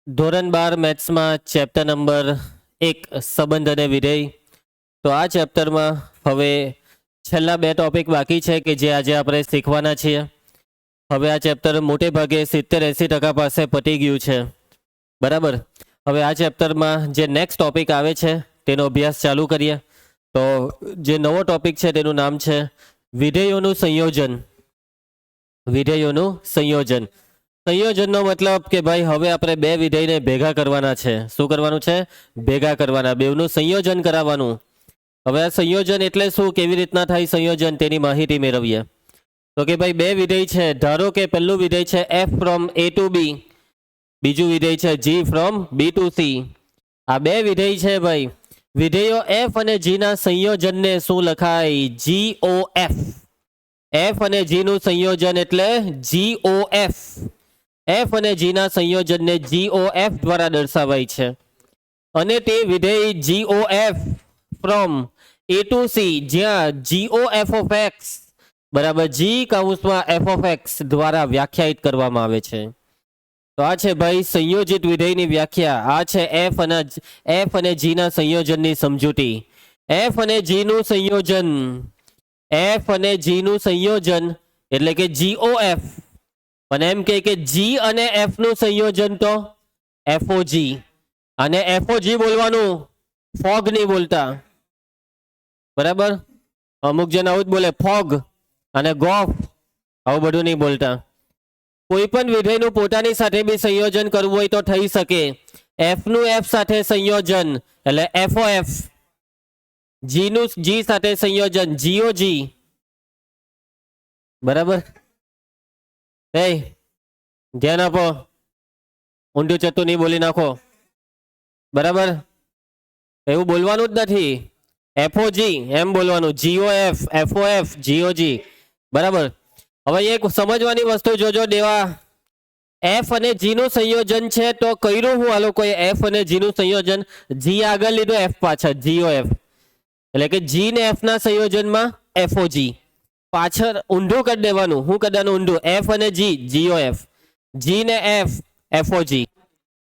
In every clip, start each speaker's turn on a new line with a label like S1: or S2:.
S1: ધોરણ 12 મેથ્સમાં chapter number 1 સંબંધ અને વિધેય. તો આ ચેપ્ટરમાં હવે છેલ્લા બે ટોપિક બાકી છે કે જે આજે આપણે શીખવાના છીએ. હવે આ ચેપ્ટર મોટે ભાગે 70-80% પાસે પતી ગયું છે, બરાબર. હવે આ ચેપ્ટરમાં જે નેક્સ્ટ ટોપિક આવે છે તેનો અભ્યાસ ચાલુ કરીએ. તો જે નવો ટોપિક છે તેનું નામ છે વિધેયોનું સંયોજન. વિધેયોનું સંયોજન. સંયોજનનો મતલબ કે ભાઈ હવે આપણે બે વિધેયને ભેગા કરવાના છે. શું કરવાનું છે? ભેગા કરવાના, બેવનું સંયોજન કરાવવાનું. હવે આ સંયોજન એટલે શું, કેવી રીતના થાય સંયોજન, તેની માહિતી મેળવીએ. તો કે ભાઈ બે વિધેય છે. ધારો કે પહેલું વિધેય છે f from a to b, બીજું વિધેય છે g from b to c. આ બે વિધેય છે ભાઈ. વિધેયો f અને g ના સંયોજનને શું લખાય? GOF. f અને g નું સંયોજન એટલે GOF. f અને g ના સંયોજનને GOF દ્વારા દર્શાવાય છે. અને તે વિધેય GOF from a to c, જ્યાં GOF ઓફ x બરાબર g કૌંસમાં f ઓફ x દ્વારા વ્યાખ્યાયિત કરવામાં આવે છે. તો આ છે ભાઈ સંયોજિત વિધેયની વ્યાખ્યા. આ છે f અને g ના સંયોજનની સમજૂતી. f અને g નું સંયોજન, f અને g નું સંયોજન એટલે કે GOF. અને એમ કે g અને f નું સંયોજન તો FOG. અને FOG બોલવાનું, ફોગ નહીં બોલતા, બરાબર. અમુક જણ આવું જ બોલે, ફોગ અને ગોફ, આવું બધું નહીં બોલતા. કોઈ પણ વિધેયનું પોતાની સાથે બી સંયોજન કરવું હોય તો થઈ શકે. f નું f સાથે સંયોજન એટલે FOF, g નું g સાથે સંયોજન GOG, બરાબર. ધ્યાન આપો, ઊંધું ચત્તું નહીં બોલી નાખો, બરાબર. એવું બોલવાનું જ નથી. FOG એમ બોલવાનું, GOF, FOF, GOG, બરાબર. હવે એક સમજવાની વસ્તુ જોજો દેવા, f અને g નું સંયોજન છે તો કર્યું હું આ લોકોએ f અને g નું સંયોજન, g આગળ લીધું f પાછળ, GOF. એટલે કે g ને f ના સંયોજનમાં FOG. પાછળ ઊંધું કરી દેવાનું. શું કરવાનું ઊંધું? f અને g GOF, g ને f FOG,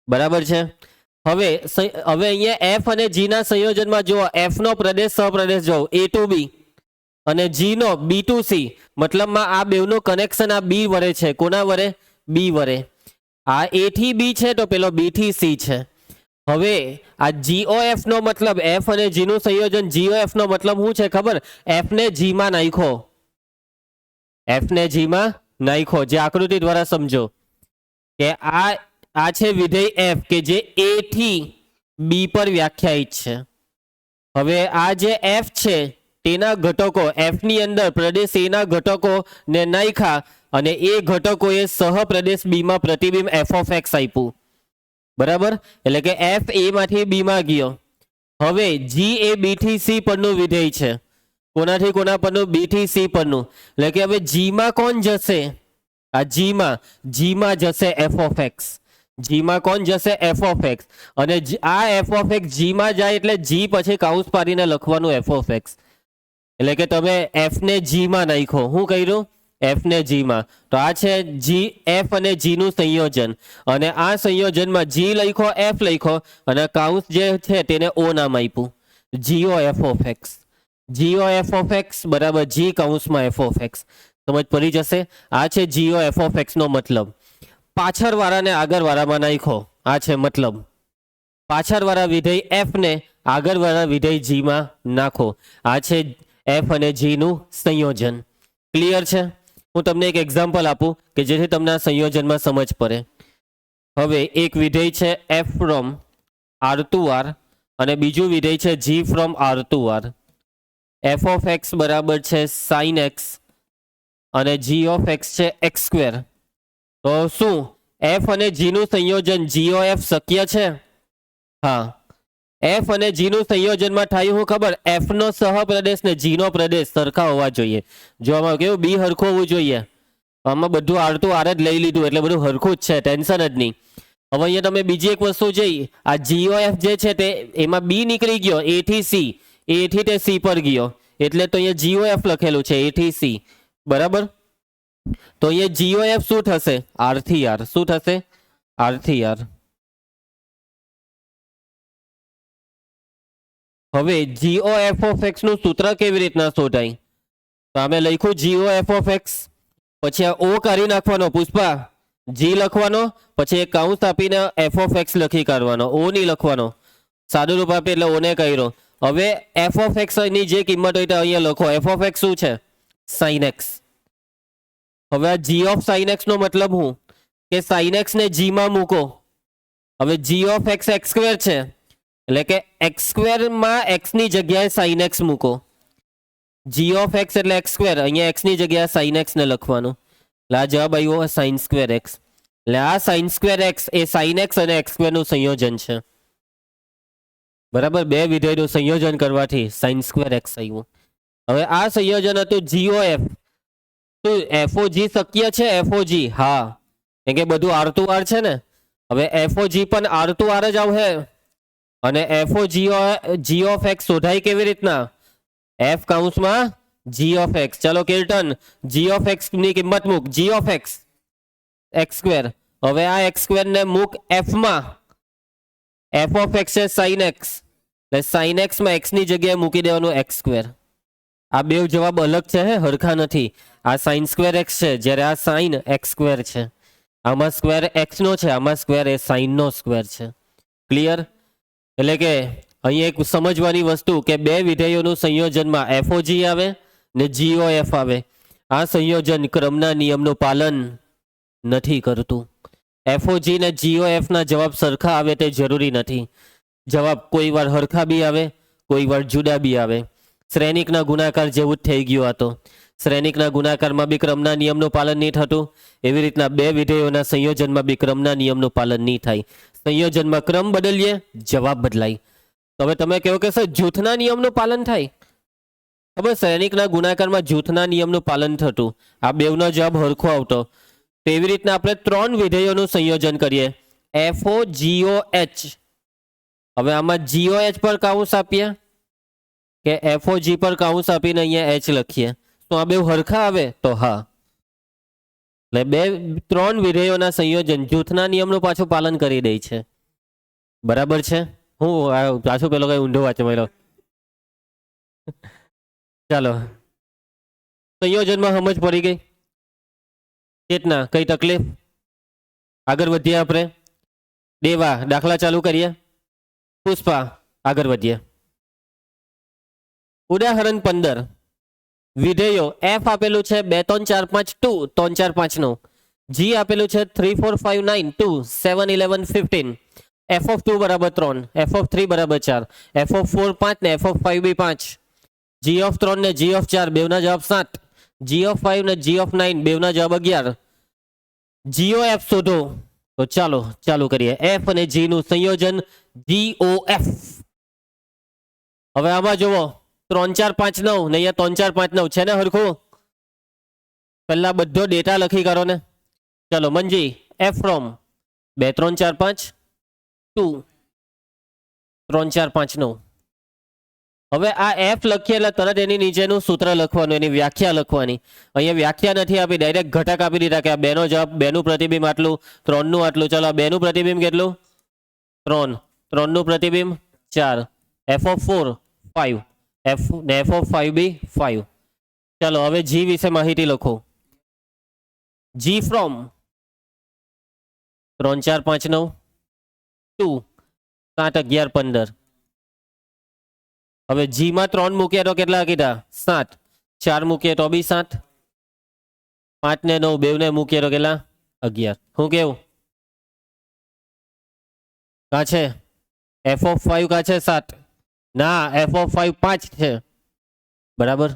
S1: બરાબર છે. હવે અહીંયા f અને g ના સંયોજનમાં જુઓ, f નો પ્રદેશ સહપ્રદેશ જો a ટુ b અને g no b to c, મતલબમાં આ બેવનું કનેક્શન આ b વડે છે. કોના વડે? b વડે. આ a થી b છે તો પેલો b થી c છે. હવે આ GOF નો મતલબ, f અને g નું સંયોજન GOF નો મતલબ શું છે ખબર? f ને g માં નાખો, f ને g માં નાખો. જે આકૃતિ દ્વારા સમજો કે આ છે વિધેય f કે જે a થી b પર વ્યાખ્યાયિત છે. હવે આ જે f છે તેના ઘટકો, f ની અંદર પ્રદેશ a ના ઘટકો ને નાખ્યા અને એ ઘટકોએ સહપ્રદેશ b માં પ્રતિબિંબ f ઓફ x આપ્યું, બરાબર. એટલે કે f a માંથી b માં ગયો. હવે g એ b થી c પરનું વિધેય છે. કોનાથી કોના પરનું? b થી c પરનું. એટલે કે હવે g માં કોણ જશે? આ g માં જશે f ઓફ x. g માં કોણ જશે? f of x. અને આ f ઓફ x g માં જાય એટલે g પછી કાઉન્સ પાડીને લખવાનું f ઓફ x. એટલે કે તમે f ને g માં નાખો. શું કર્યું? f ને g માં. તો આ છે f અને g નું સંયોજન. અને આ સંયોજનમાં g લખો, f લખો અને કાઉન્સ જે છે તેને o નામ આપ્યું, GOF of x. GOF of x બરાબર g કૌંસમાં f ઓફ x. સમજ પડી જશે? આ છે GOF ઓફ x નો મતલબ. પાછળ વાળાને આગળ વાળામાં નાખો, આ છે મતલબ. પાછળ વાળા વિધેય f ને આગળ વાળા વિધેય g માં નાખો. આ છે f અને g નું સંયોજન. ક્લિયર છે? હું તમને એક એક્ઝામ્પલ આપું કે જેથી તમને આ સંયોજનમાં સમજ પડે. હવે એક વિધેય છે f from r to r અને બીજું વિધેય છે g from r to r. f of x બરાબર છે sin x અને g ઓફ x છે x સ્ક્વેર. તો શું f અને g નું સંયોજન GOF શક્ય છે? હા. f અને g નું સંયોજનમાં થાય શું ખબર? f નો સહપ્રદેશ ને g નો પ્રદેશ સરખા હોવા જોઈએ. જો આમાં કેવું બી હરખું હોવું જોઈએ. આમાં બધું r ટુ r જ લઈ લીધું એટલે બધું હરખું જ છે, ટેન્શન જ નહીં. હવે અહીંયા તમે બીજી એક વસ્તુ જોઈ, આ GOF જે છે તે એમાં b નીકળી ગયો, a થી c, a થી તે c પર ગયો એટલે તો અહીંયા GOF લખેલું છે a થી c, બરાબર. તો અહીંયા GOF શું થશે? r થી r. શું થશે? r થી r. હવે જીઓ એફ ઓફ એક્સ નું સૂત્ર કેવી રીતના શોધાય? તો અમે લખ્યું જીઓ એફ ઓફ એક્સ, પછી આ ઓ કરી નાખવાનો પુષ્પા, જી લખવાનો, પછી એક કાઉન્સ આપીને એફ ઓફ એક્સ લખી કાઢવાનો, ઓ નહીં લખવાનો, સાદું રૂપ આપી એટલે ઓને કર્યો. હવે એફ ઓફ એક્સ ની જે કિંમત હોય તો અહીંયા લખો. એફ ઓફ એક્સ શું છે? Sine x. હવે આ જી ઓફ સાઇન એક્સ નો મતલબ હું કે સાઇન એક્સ ને જી માં મૂકો. હવે જી ઓફ એક્સ એક્સ સ્ક્વેર છે એટલે કે એક્સ સ્ક્વેર માં એક્સ ની જગ્યાએ સાઇન એક્સ મૂકો. જી ઓફ એક્સ એટલે એક્સ સ્ક્વેર, અહીંયા એક્સ ની જગ્યાએ સાઇન એક્સ ને લખવાનું, એટલે આ જવાબ આવ્યો સાઇન સ્ક્વેર એક્સ. એટલે આ સાઇન સ્ક્વેર એક્સ એ સાઇન એક્સ અને એક્સ સ્ક્વેર નું સંયોજન છે. બરાબર, બે વિધેયનું સંયોજન કરવાથી સાઇન સ્ક્વેર એક્સ આવ્યું. હવે આ સંયોજન હતું જીઓ એફ. તો એફઓજી શક્ય છે? એફઓજી હા, કેમ કે બધું આર ટુ આર છે ને. હવે એફઓજી પણ આર ટુ આર જ આવશે. અને જી ઓફ એક્સ શોધાય કેવી રીતના? એફ કાઉન્સમાં જી ઓફ એક્સ. ચલો કિર્ટન, જી ઓફ એક્સ ની કિંમત મૂક. G of x x square. હવે આ એક્સ સ્ક્વેર ને મૂક એફ માં. એફ ઓફ એક્સ છે સાઇન એક્સ, એટલે સાઇન એક્સ માં એક્સ ની જગ્યાએ મૂકી દેવાનું એક્સ સ્ક્વેર. આ બે જવાબ અલગ છે, હે હરખા નથી. આ સાઇન સ્ક્વેર એક્સ છે, જ્યારે આ સાઇન એક્સ સ્ક્વેર છે. આમાં સ્ક્વેર એક્સ નો છે, આમાં સ્ક્વેર એ સાઇન નો સ્ક્વેર છે. ક્લિયર? એટલે કે અહીં એક સમજવાની વસ્તુ કે બે વિધેયોનું સંયોજનમાં એફઓજી આવે ને જીઓ એફ આવે. આ સંયોજન ક્રમના નિયમનું પાલન નથી કરતું. એફઓજી ને જીઓ એફ ના જવાબ સરખા આવે તે જરૂરી નથી. જવાબ કોઈ વાર હરખા બી આવે, કોઈ વાર જુદા બી આવે. શ્રેણિકના ગુણાકાર જેવું જ થઈ ગયું. આ તો શ્રેણિકના ગુણાકારમાં બી ક્રમના નિયમનું પાલન નહીં થતું, એવી રીતના બે વિધેયોના સંયોજનમાં બી ક્રમના નિયમનું પાલન નહીં થાય. સંયોજનમાં ક્રમ બદલીએ, જવાબ બદલાય. હવે તમે કહો કે સર જૂથના નિયમનું પાલન થાય? ખબર, શ્રેણિકના ગુણાકારમાં જૂથના નિયમનું પાલન થતું, આ બેવનો જવાબ હરખો આવતો. તેવી રીતના આપણે ત્રણ વિધેયોનું સંયોજન કરીએ, એફઓ જીઓ એચ. હવે આમાં જીઓ એચ પર કાઉન્સ આપીએ કે એફઓ જી પર કાઉન્સ આપીને અહીંયા એચ લખીએ, તો આ બે હરખા આવે? તો હા. એટલે ત્રણ વિધેયોના સંયોજન જૂથના નિયમનું પાછું પાલન કરી દે છે. બરાબર છે? હું પાછું પેલો કઈ ઊંધો વાંચે મેલો. ચાલો, સંયોજનમાં સમજ પડી ગઈ? ચેતના, કઈ તકલીફ? આગળ વધીએ આપણે. દેવા, દાખલા ચાલુ કરીએ. પુષ્પા, આગળ વધીએ. ઉદાહરણ 15. વિધેયો એફ આપેલું છે 2 3 4 5 2 3 4 5 નું. જી આપેલું છે 3 4 5 9 2 7 11 15. એફ ઓફ 2 બરાબર 3, એફ ઓફ 3 બરાબર 4, એફ ઓફ 4 5 ને F of 5 B 5. G of 3 ને જી ઓફ 4 બેવના જવાબ 7. જી ઓફ 5 ને જી ઓફ 9 બેવના જવાબ 11. જીઓ એફ શોધો. તો ચાલો ચાલુ કરીએ. એફ અને જી નું સંયોજન જીઓ એફ. હવે આમાં જુઓ 3 4 5 9 ને અહીંયા 3 4 5 9 છે ને હરખું? પહેલા બધો ડેટા લખી કરો ને. ચલો મંજી, એફ ફ્રોમ 2 3 4 5 2 3 4 5 9. હવે આ એફ લખીએ એટલે તરત એની નીચેનું સૂત્ર લખવાનું, એની વ્યાખ્યા લખવાની. અહીંયા વ્યાખ્યા નથી આપી, ડાયરેક્ટ ઘટક આપી દીધા કે આ બેનો જવાબ, બેનું પ્રતિબિંબ આટલું, 3 નું આટલું. ચલો આ બેનું પ્રતિબિંબ કેટલું? 3. 3 નું પ્રતિબિંબ 4. F of 4 5, F of 5 B 5. ચલો હવે જી વિશે માહિતી લખો. જી ફ્રોમ 3 4 5 9 2 7 11 15. હવે જી માં 3 મૂકીએ તો કેટલા કીધા? 7. 4 મૂકીએ તો બી 7. 5 ને 9 બેવને મૂકીએ તો કેટલા? 11. હું કેવું? કા છે એફ ઓફ 5? કા છે 7? ના, એફ ઓફ 5 5 છે. બરાબર.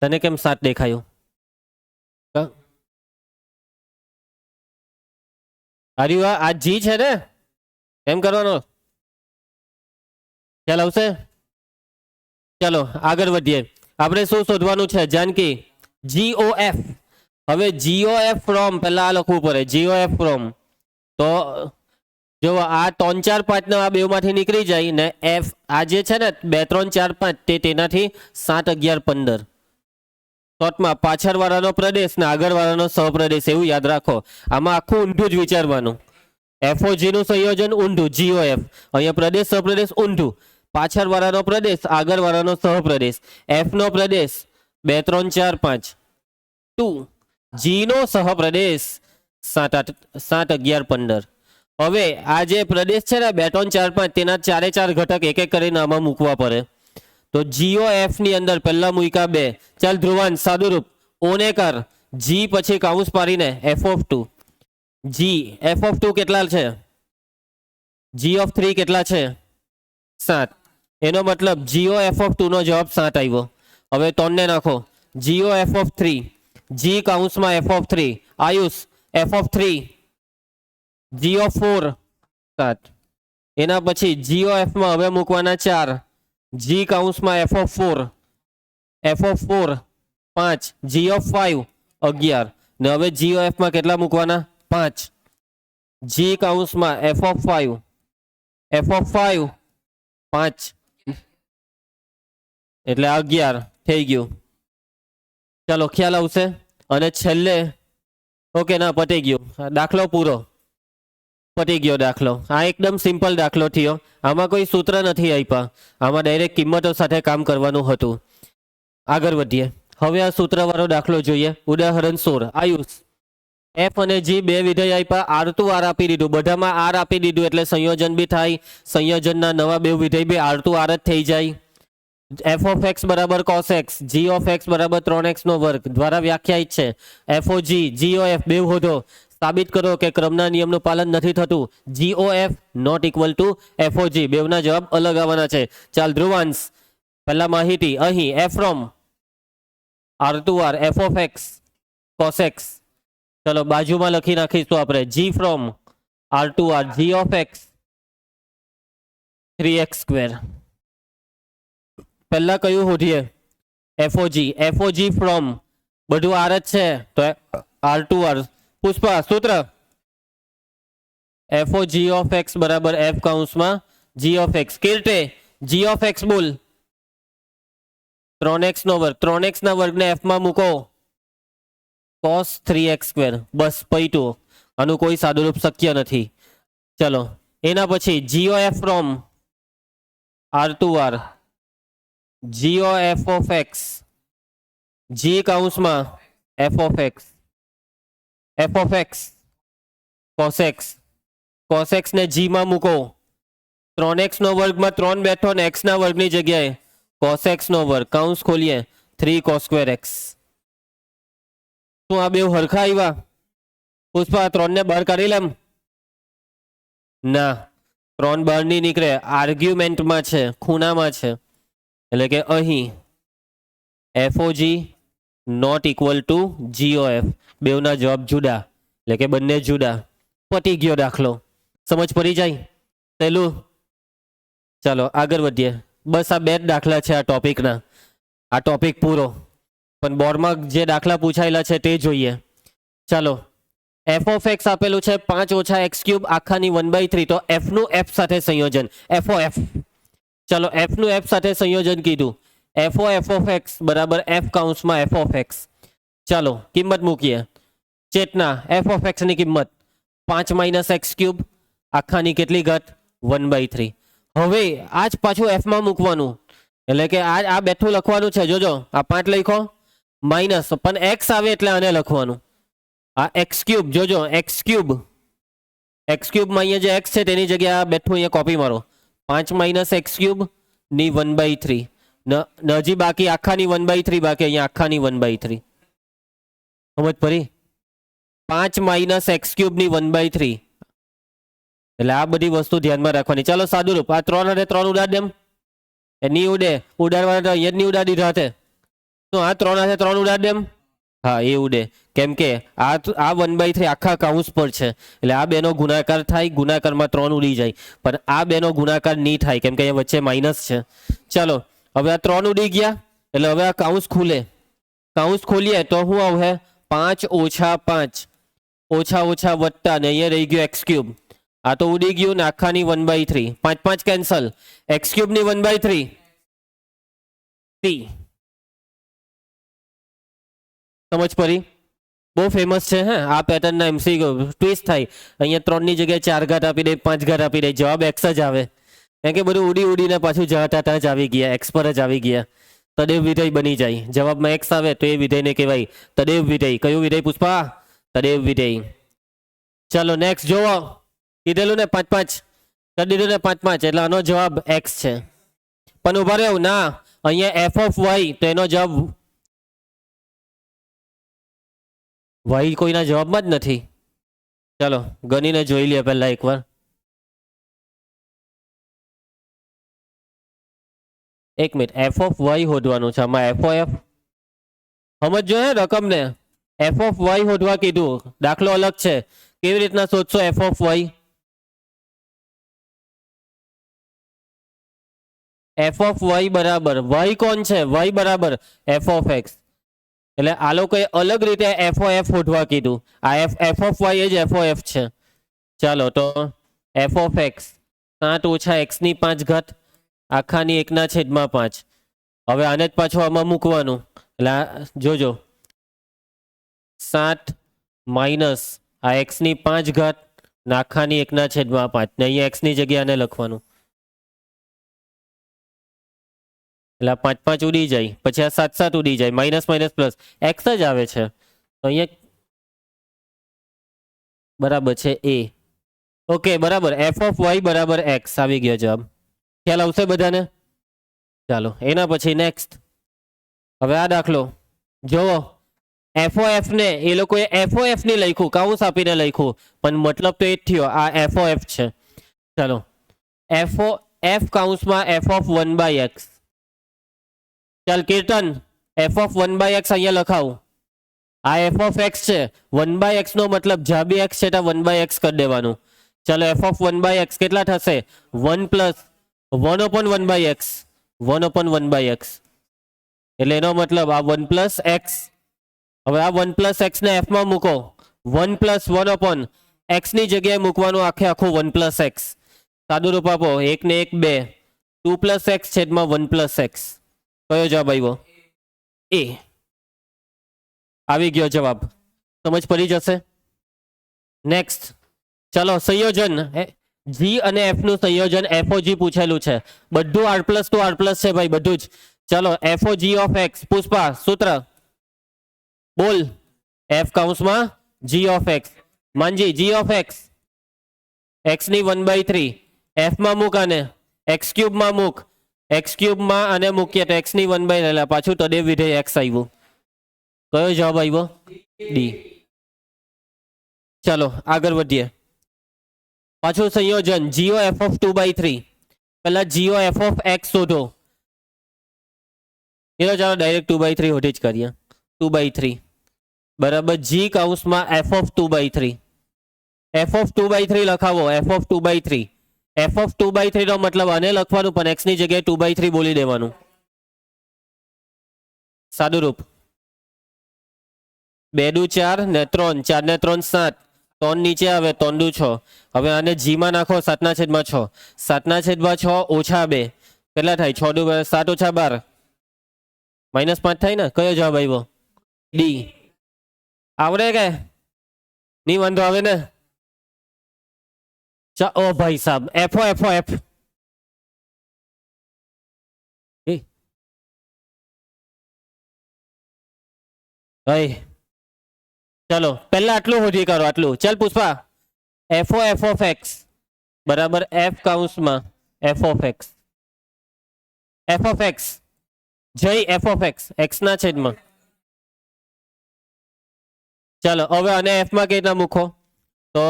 S1: તને કેમ 7 દેખાયું? અરે વાહ, આ જી છે ને, એમ કરવાનો ખ્યાલ આવશે? ચલો આગળ વધીએ. આપણે શું શોધવાનું છે? જાનકી, જીઓ એફ. હવે જીઓ એફ ફ્રોમ પહેલા આ લખવું પડે. જીઓ એફ ફ્રોમ, તો જો આ 3 4 5 ના આ બેમાંથી નીકળી જાય ને એફ આ જે છે ને 2 3 4 5 તે તેનાથી 7 11 15. શોર્ટમાં પાછળ વાળાનો પ્રદેશ ને આગળ વાળાનો સહપ્રદેશ, એવું યાદ રાખો. આમાં આખું ઊંધું જ વિચારવાનું. એફઓજી નું સંયોજન ઊંધું GOF, અહીંયા પ્રદેશ સહપ્રદેશ ઊંધું, પાછળ વાળાનો પ્રદેશ આગળ વાળાનો સહપ્રદેશ, એફ નો પ્રદેશ 2 3 4 5 2, જી નો સહપ્રદેશ 7 8 7 11 15. હવે આ જે પ્રદેશ છે ને 2 3 4 5 તેના ચારે ચાર ઘટક એક એક કરીને આમાં મૂકવા પડે. તો GOF ની અંદર પહેલા મૂક્યા 2. ચાલ ધ્રુવાંશ સાદુરૂપ ઓને કર, જી પછી કાઉન્સ પાડીને f(2), જી f(2) કેટલા છે? g(3) કેટલા છે? 7. એનો મતલબ GOF(2) નો જવાબ 7 આવ્યો. હવે 3 ને નાખો, GOF(3), જી કાઉન્સમાં f(3), આયુષ f(3), G(4) 7. એના પછી GOF માં હવે મૂકવાના 4, જી કાઉન્સમાં f(4), f(4) 5, G(5) 11. ને હવે GOF માં કેટલા મૂકવાના? 5, જી કાઉન્સમાં f(5), f(5) 5 એટલે 11 થઈ ગયું. ચાલો ખ્યાલ આવશે. અને છેલ્લે ઓકે ના પતી ગયું, દાખલો પૂરો, પતી ગયો દાખલો. આ એકદમ સિમ્પલ દાખલો થયો, આમાં કોઈ સૂત્ર નથી આપ્યા, આમાં ડાયરેક્ટ કિંમતો સાથે કામ કરવાનું હતું. આગળ વધીએ. હવે આ સૂત્રવાળો દાખલો જોઈએ. ઉદાહરણ 16. આયુષ એફ અને જી બે વિધેય આપ્યા, આર ટુ આર આપી દીધું, બધામાં આર આપી દીધું એટલે સંયોજન બી થાય, સંયોજનના નવા બે વિધેય બી આર ટુ આર જ થઈ જાય. f(x) બરાબર cos x, g(x) બરાબર 3x નો વર્ગ દ્વારા વ્યાખ્યાયિત છે. FOG GOF બે હોધો, સાબિત કરો કે ક્રમના નિયમનું પાલન નથી થતું. GOF not equal to FOG. બેવના જવાબ અલગ આવવાના છે. ચાલ ધ્રુવાંશ પહેલા માહિતી, અહીં f from r to r f(x) cos x, ચલો બાજુમાં લખી નાખીશું આપણે, g from r to r g(x) 3x². પહેલા કયું શોધીએ? FOG. FOG from બધું r જ છે તો r to r. પુષ્પા સૂત્ર FOG(x) બરાબર f કાઉન્સમાં g(x). કીર્તે g(x) બોલ, 3x નો વર્ગ, 3x ના વર્ગને f માં મૂકો, cos 3x². બસ પૈતું, આનું કોઈ સાદુરૂપ શક્ય નથી. ચલો એના પછી GOF from r to r GOF(x), g કાઉન્સમાં f(x), f(x) cos x, cos x ને g માં મૂકો, 3x નો વર્ગમાં 3 બેઠો ને x ના વર્ગની જગ્યાએ cos x નો વર્ગ, કાઉન્સ ખોલીએ 3 cos²x. શું આ બે હરખા આવ્યા? પુષ્પા 3 ને બહાર કાઢી લેમ? ના, 3 બહાર નહીં નીકળે, આર્ગ્યુમેન્ટમાં છે, ખૂણામાં છે, એટલે કે અહીં FOG not equal to GOF. બેવના જવાબ જુદા, એટલે કે બંને જુદા. પતી ગયો દાખલો. સમજ પડી જાય સહેલું? ચાલો આગળ વધીએ. બસ આ 2 જ દાખલા છે આ ટોપિકના, આ ટોપિક પૂરો. પણ બોર્ડમાં જે દાખલા પૂછાયેલા છે તે જોઈએ. ચાલો f(x) આપેલું છે 5 - x³ આખાની 1/3. તો f નું f સાથે સંયોજન FOF. ચાલો f નું f સાથે સંયોજન કીધું, FOF(x) બરાબર f કાઉન્સમાં f(x). ચાલો કિંમત મૂકીએ. ચેતના f(x) ની કિંમત 5 - x³ આખાની કેટલી ઘાત? 1/3. હવે આજ પાછું f માં મૂકવાનું, એટલે કે આ બેઠું લખવાનું છે. જોજો આ 5 લખો માઇનસ, પણ x આવે એટલે આને લખવાનું. આ x³ જોજો, x³ માં અહીંયા જે x છે તેની જગ્યાએ આ બેઠું અહીંયા કોપી મારો. 5 - x³ ની 1/3. હજી બાકી આખાની 1/3 બાકી, અહીંયા આખાની 1/3. સમજ પડી? 5 - x³ ની 1/3. એટલે આ બધી વસ્તુ ધ્યાનમાં રાખવાની. ચાલો સાદુરૂપ, આ 3 અને 3 ઉડાડ દેમ. એ નહીં ઉડે, ઉડાડવાના તો અહીંયા જ નહીં ઉડાડી રાતે. તો આ 3 અને 3 ઉડાડ દેમ. હા એ ઉડે, કેમ કે આ 1/3 આખા કાઉન્સ પર છે, એટલે આ બેનો ગુણાકાર થાય, ગુણાકારમાં 3 ઉડી જાય. પણ આ બેનો ગુણાકાર નહીં થાય કેમ કે અહીંયા વચ્ચે માઇનસ છે. ચાલો હવે આ 3 ઉડી ગયા, એટલે હવે આ કાઉન્સ ખુલે. કાઉન્સ ખોલીએ તો શું આવે? 5 - 5 ઓછા વત્તા ને અહીંયા રહી ગયો x³. આ તો ઉડી ગયું ને આખાની 1/3. 5 5 કેન્સલ, x³ ની 1/3 t. સમજ પડી? બહુ ફેમસ છે હે આ પેટર્નના એમસીક્યુ ટ્વિસ્ટ થાય અહીંયા 3 ની જગ્યાએ 4 ઘાત આપી દે 5 ઘાત આપી દે જવાબ એક્સ જ આવે કેમ કે બધું ઉડી ઉડીને પાછું જટાટા જ આવી ગયા એક્સ પર જ આવી ગયા તદેવ વિધેય બની જાય જવાબમાં એક્સ આવે તો એ વિધેયને કહેવાય તદેવ વિધેય કયું વિધેય પુષ્પા તદેવ વિધેય ચાલો નેક્સ્ટ જોવો કીધેલું ને 5 5 કરી દીધું ને 5 5 એટલે આનો જવાબ એક્સ છે પણ ઉભા રહ્યો ના અહીંયા એફ ઓફ વાય તો એનો જવાબ વાય કોઈના જવાબમાં જ નથી ચાલો ગણીને જોઈ લે પહેલા એકવાર એક મિનિટ એફ ઓફ વાય શોધવાનું છે આમાં એફ ઓ એફ સમજો હે રકમને એફ ઓફ વાય શોધવા કીધું દાખલો અલગ છે કેવી રીતના શોધશો f of y f of y બરાબર વાય કોણ છે વાય બરાબર એફ ઓફ એક્સ એટલે આ લોકોએ અલગ રીતે એફ ઓ એફ શોધવા કીધું આ એફ ઓફ વાય જ એફ ઓ એફ છે ચાલો તો એફ ઓફ એક્સ 7 ઓછા એક્સ ની 5 ઘાત આખાની 1/5 હવે આને જ પાછું આમાં મૂકવાનું એટલે જોજો 7 માઇનસ આ એક્સ ની 5 ઘાત આખાની 1/5 ને અહીંયા એક્સ ની જગ્યાએ આને લખવાનું એટલે 5 5 ઉડી જાય પછી આ 7 7 ઉડી જાય માઇનસ માઇનસ પ્લસ એક્સ જ આવે છે તો અહીંયા બરાબર છે એ ઓકે બરાબર એફ ઓફ વાય બરાબર એક્સ આવી ગયો જવાબ ખ્યાલ આવશે બધાને ચાલો એના પછી નેક્સ્ટ હવે આ દાખલો જોવો એફઓ એફ ને એ લોકોએ એફઓ એફ ની લખ્યું કાઉન્સ આપીને લખ્યું પણ મતલબ તો એ જ થયો આ એફઓ એફ છે ચાલો એફઓ એફ કાઉન્સમાં એફ ઓફ 1/x ચાલ કીર્તન એફ ઓફ 1/x અહીંયા લખાવું આ એફ ઓફ એક્સ છે 1/x નો મતલબ જ્યાં બી એક્સ છે ત્યાં 1/x કરી દેવાનું ચાલો એફ ઓફ 1/x કેટલા થશે 1 પ્લસ 1/1/x 1/1/x એટલે એનો મતલબ આ 1 પ્લસ એક્સ હવે આ 1 પ્લસ એક્સ ને એફ માં મૂકો 1 પ્લસ 1/x ની જગ્યાએ મૂકવાનું આખે આખું 1 પ્લસ એક્સ સાદું રૂપ આપો 1 ને 1 2 2 પ્લસ એક્સ છેદમાં 1 પ્લસ એક્સ કયો જવાબ આવ્યો એ આવી ગયો જવાબ સમજ પડી જશે નેક્સ્ટ ચલો સંયોજન જી અને એફ નું સંયોજન એફઓજી પૂછેલું છે બધું R plus to R plus છે ભાઈ બધું જ ચલો એફઓજી ઓફ એક્સ પુષ્પા સૂત્ર બોલ એફ કાઉન્સમાં g of x Manji g of x x ની 1/3 એફ માં મૂક આને એક્સ ક્યુબ માં મૂક એક્સ ક્યુબ માં આને મૂકીએ તો એક્સ ની 1/3 પાછું તદેવ વિધેય એક્સ આવ્યું કયો જવાબ આવ્યો ડી ચાલો આગળ વધીએ પાછું સંયોજન જીઓ એફ ઓફ 2/3 પહેલા જીઓ એફ ઓફ એક્સ શોધો એ ચાલો ડાયરેક્ટ 2/3 શોધી જ કરીએ 2/3 બરાબર જી કાઉન્સમાં એફ ઓફ 2/3 એફ ઓફ 2/3 લખાવો એફ ઓફ 2/3 એફ ઓફ 2/3 નો મતલબ આને લખવાનું પણ એક્સ ની જગ્યાએ 2/3 બોલી દેવાનું સાદું રૂપ 2 દુ 4 ને 3 4 ને 3 7 3 નીચે આવે 3 દુ 6 હવે આને જી માં નાખો 7/6 7/6 ઓછા 2 કેટલા થાય 6 દુ 7 ઓછા 12 -5 થાય ને કયો જવાબ આવ્યો ડી આવડે કે નહીં વાંધો આવે ને ઓ ભાઈ સાહેબ એફઓ એફઓ એફ ચલો પહેલા આટલું શોધી કરો આટલું ચાલ Pushpa FO F of x બરાબર એફ કાઉન્સમાં એફ ઓફ એક્સ જય એફ ઓફ એક્સ એક્સ ના છેદમાં ચાલો હવે આને એફ માં કઈ રીતના મૂકો તો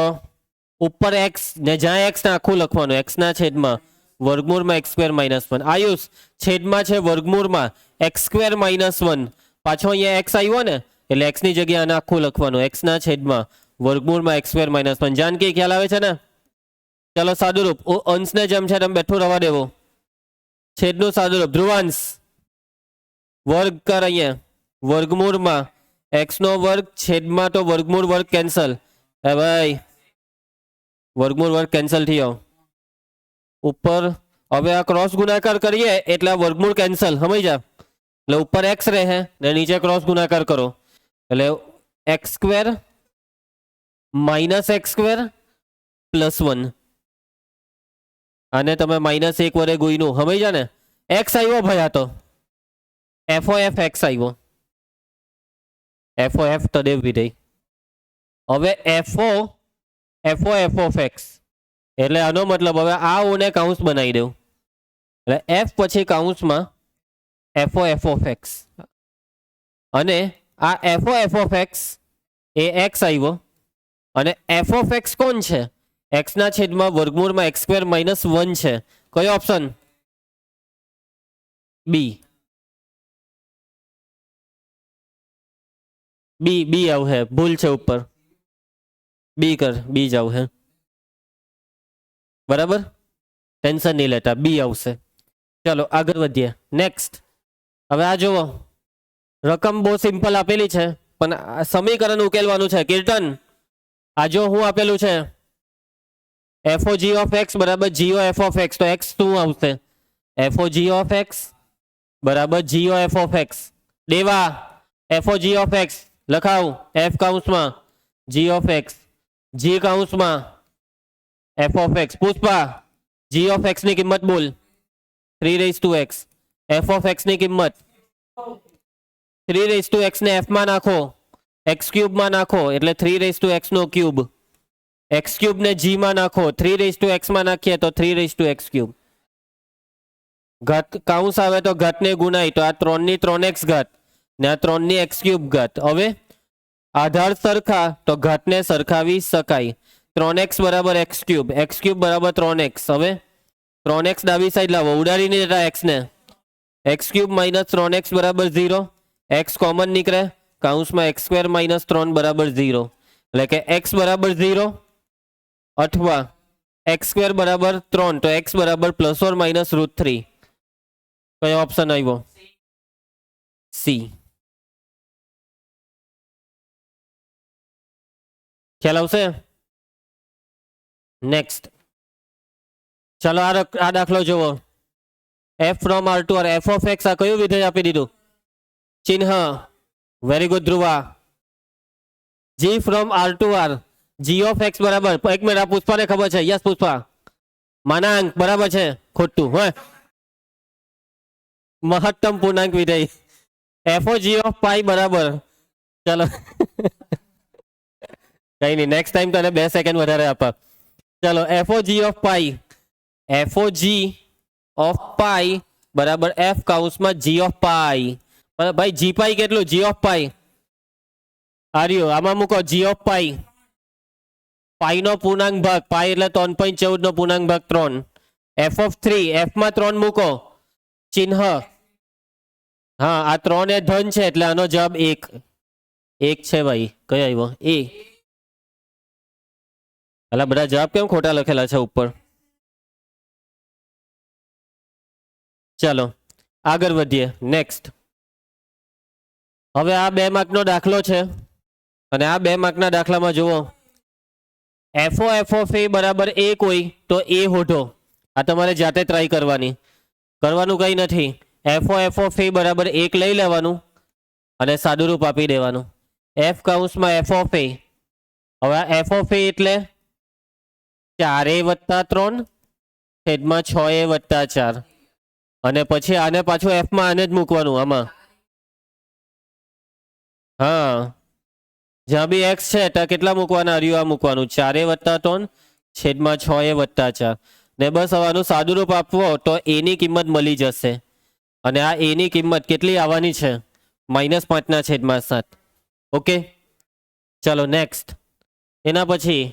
S1: ઉપર એક્સ ને જ્યાં એક્સ ને આખું લખવાનું એક્સ ના છેદમાં વર્ગમૂળમાં x² -1 આયુષ છેદમાં છે વર્ગમૂળમાં x² -1 પાછો અહીંયા x આવ્યો ને એટલે x ની જગ્યાએ આને આખું લખવાનું x ના છેદમાં વર્ગમૂળમાં x² -1 જાનકી ખ્યાલ આવે છે ને ચાલો સાદુરૂપ અંશને જેમ છે તેમ બેઠું રવા દેવો છેદનું સાદુરૂપ ધ્રુવાંશ વર્ગ કર અહીંયા વર્ગમૂળમાં x નો વર્ગ છેદમાં તો વર્ગમૂળ વર્ગ કેન્સલ હે ભાઈ વર્ગમૂળ વર્ગ કેન્સલ થયો ઉપર હવે આ ક્રોસ ગુણાકાર કરીએ એટલે આ વર્ગમૂળ કેન્સલ સમજ જા એટલે ઉપર x રહે ને નીચે ક્રોસ ગુણાકાર કરો એટલે x square minus x square plus 1 અને તમે -1 વડે ગુણ્યું સમજ્યા ને x આવ્યો ભાઈ આ તો f of x આવ્યો f of f તદેવ વિધેય હવે f of x એટલે આનો મતલબ હવે આ o ને કૌંસ બનાવી દેવું એટલે f પછી કૌંસમાં f of x અને આ f of x A x આવ્યો અને f of x કોણ છે x ના છેદમાં વર્ગમૂળમાં x સ્ક્વેર માઇનસ 1 છે કયો ઓપ્શન બી बी बी आव है भूल છે ઉપર बी कर बी जाव है बराबर टेंशन नहीं लेता बी આવશે चलो આગળ વધીએ નેક્સ્ટ હવે આ જુઓ રકમ બહુ સિમ્પલ આપેલી છે પણ સમીકરણ ઉકેલવાનું છે કીર્તન આ જો હું આપેલું છે FOG of x બરાબર GO f of x તો x શું આવશે FOG of x બરાબર GO f of x દેવા FOG of x લખાવ f કૌંસમાં g of x g કૌંસમાં f of x Pushpa g of x ની કિંમત બોલ 3 raised to x f of x ની કિંમત 3 raised to x ને f માં નાખો x ક્યુબ માં નાખો એટલે 3 raised to x નો ક્યુબ x ક્યુબ ને g માં નાખો 3 raised to x માં નાખીએ તો 3 raised to x ક્યુબ ઘાત કૌંસ આવે તો ઘાત ને ગુણાય તો આ 3 ની 3x ઘાત ને આ 3 ની x ક્યુબ ઘાત હવે આધાર સરખા તો ઘાતને સરખાવી શકાય 3x બરાબર x ક્યુબ બરાબર 3x હવે 3x ડાબી સાઈડ લાવો ઉડાડીને જતા x ને x ક્યુબ માઇનસ 3x બરાબર 0 x કોમન નીકળે કૌંસમાં x સ્ક્વેર માઇનસ 3 બરાબર 0 એટલે કે x બરાબર 0 અથવા x સ્ક્વેર બરાબર 3 તો x બરાબર પ્લસ ઓર માઇનસ √3 કયો ઓપ્શન આવ્યો સી ખ્યાલ આવશે નેક્સ્ટ ચાલો આ દાખલો જુઓ f from r to r f of x આ કયું વિધેય આપી દીધું ચિહ્ન very good Dhruva g from r to r g of x બરાબર એક મિનિટ આ પુષ્પાને ખબર છે યસ પુષ્પા માનાંક બરાબર છે ખોટું હે મહત્તમ પૂર્ણાંક વિધેય f g of pi બરાબર ચાલો કઈ નહીં નેક્સ્ટ ટાઈમ તને 2 સેકન્ડ વધારે આપા ચલો FOG of pi બરાબર f કૌંસમાં g of pi ભાઈ g pi કેટલું g of pi આર્યો આમાં મૂકો g of pi પાઈ નો પૂર્ણાંક ભાગ પાઈ એટલે 3.14 નો પૂર્ણાંક ભાગ 3 f of 3 f માં 3 મૂકો ચિહ્ન હા આ 3 એ ધન છે એટલે આનો જવાબ 1 છે ભાઈ કયો આવ્યો એ અલા બધા જવાબ કેમ ખોટા લખેલા છે ઉપર ચાલો આગળ વધીએ નેક્સ્ટ હવે આ 2 માર્કનો દાખલો છે અને આ 2 માર્કના દાખલામાં જુઓ f of a બરાબર 1 હોય તો a હોધો આ તમારે જાતે ટ્રાય કરવાનું કંઈ નથી f of a બરાબર 1 લઈ લેવાનું અને સાદુરૂપ આપી દેવાનું f કૌંસમાં f of a હવે f of a એટલે 4a વત્તા 3 છેદમાં 6a વત્તા 4 અને પછી આને પાછું f માં આને જ મૂકવાનું આમાં હા જ્યાં બી x છે ત્યાં કેટલા મૂકવાના આ મૂકવાનું 4a વત્તા 3 છેદમાં 6a વત્તા 4 ને બસ હવાનું સાદુરૂપ આપવો તો a ની કિંમત મળી જશે અને આ a ની કિંમત કેટલી આવવાની છે -5 ના છેદમાં 7 ઓકે ચલો નેક્સ્ટ એના પછી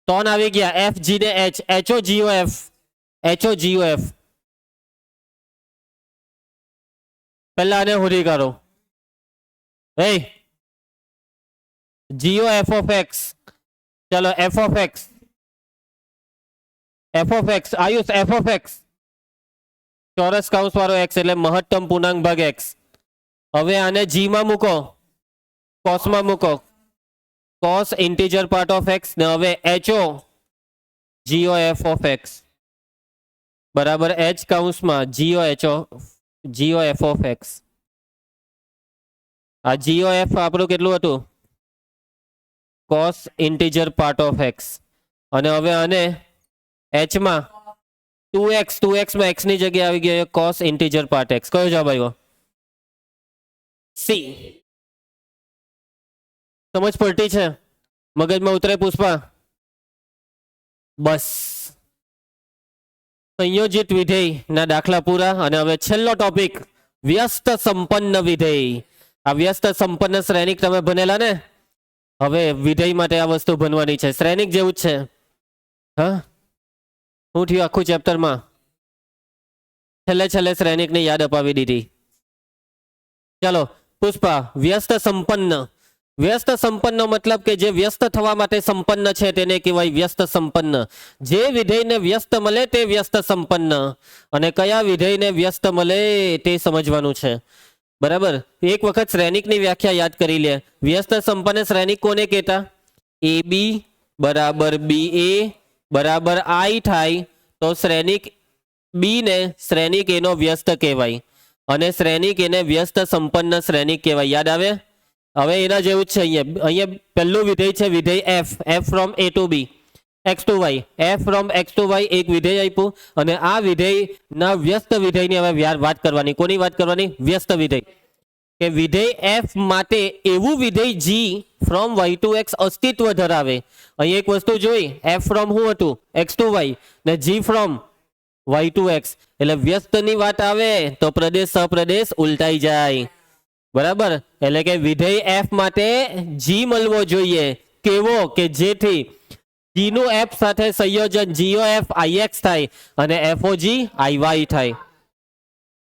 S1: 3 આવી ગયા f g ને h HOGOF પહેલા આને હોરી કરો GOF of x ચલો f of x Ayush f of x ચોરસ કૌંસ વાળો x એટલે મહત્તમ પૂર્ણાંક ભાગ x હવે આને g માં મૂકો cos માં મૂકો cos integer part of x ને હવે GOF of x બરાબર h કૌંસમાં GOF of x આ જીઓ એફ આપણું કેટલું હતું? Cos integer part of x. અને હવે આને એચમાં 2x માં x ની જગ્યાએ આવી ગયો કોસ ઇન્ટીજર પાર્ટ એક્સ. કયો જવાબ આવ્યો? સી. સમજ પડતી છે? મગજમાં ઉતરે પુષ્પા? બસ. સંયોજિત વિધેય ના દાખલા પૂરા. અને હવે છેલ્લો ટોપિક, વ્યસ્ત સંપન્ન વિધેય. આ વ્યસ્ત સંપન્ન શ્રેણિક તમે ભણેલા ને? હવે વિધેય માટે આ વસ્તુ ભણવાની છે. શ્રેણિક જેવું જ છે. હા, શું થયું આખું ચેપ્ટરમાં? છેલ્લે શ્રેણિકને યાદ અપાવી દીધી. ચાલો પુષ્પા, વ્યસ્ત સંપન્ન. વ્યસ્ત સંપન્ન મતલબ કે જે વ્યસ્ત થવા માટે સંપન્ન છે તેને કહેવાય વ્યસ્ત સંપન્ન. જે વિધેયને વ્યસ્ત મળે તે વ્યસ્ત સંપન્ન. અને કયા વિધેયને વ્યસ્ત મળે તે સમજવાનું છે. બરાબર. એક વખત શ્રેણિકની વ્યાખ્યા યાદ કરી લે. વ્યસ્ત સંપન્ન શ્રેણિક કોને કહેતા? એ બી બરાબર બી એ બરાબર આઈ થાય તો શ્રેણિક બી ને શ્રેણિક એનો વ્યસ્ત કહેવાય. અને શ્રેણિક એને વ્યસ્ત સંપન્ન શ્રેણિક કહેવાય. યાદ આવે? હવે એના જેવું જ છે. અહીંયા પહેલું વિધેય છે વિધેય F. F from A to B X to Y. F from X to Y એક વિધેય આપ્યું. અને આ વિધેયના વ્યસ્ત વિધેયની હવે વાત કરવાની. કોની વાત કરવાની? વ્યસ્ત વિધેય. કે વિધેય એફ માટે એવું વિધેય જી ફ્રોમ વાય ટુ એક્સ અસ્તિત્વ ધરાવે. અહીં એક વસ્તુ જોઈ, એફ ફ્રોમ શું હતું? એક્સ ટુ વાય ને G from Y to x. એટલે વ્યસ્તની વાત આવે તો પ્રદેશ સપ્રદેશ ઉલટાઈ જાય. બરાબર. એટલે કે વિધેય એફ માટે જી મળવો જોઈએ. કેવો? કે જેથી જી નું એફ સાથે સંયોજન જીઓ એફ આઈ એક્સ થાય અને એફઓજી આઈ વાય થાય.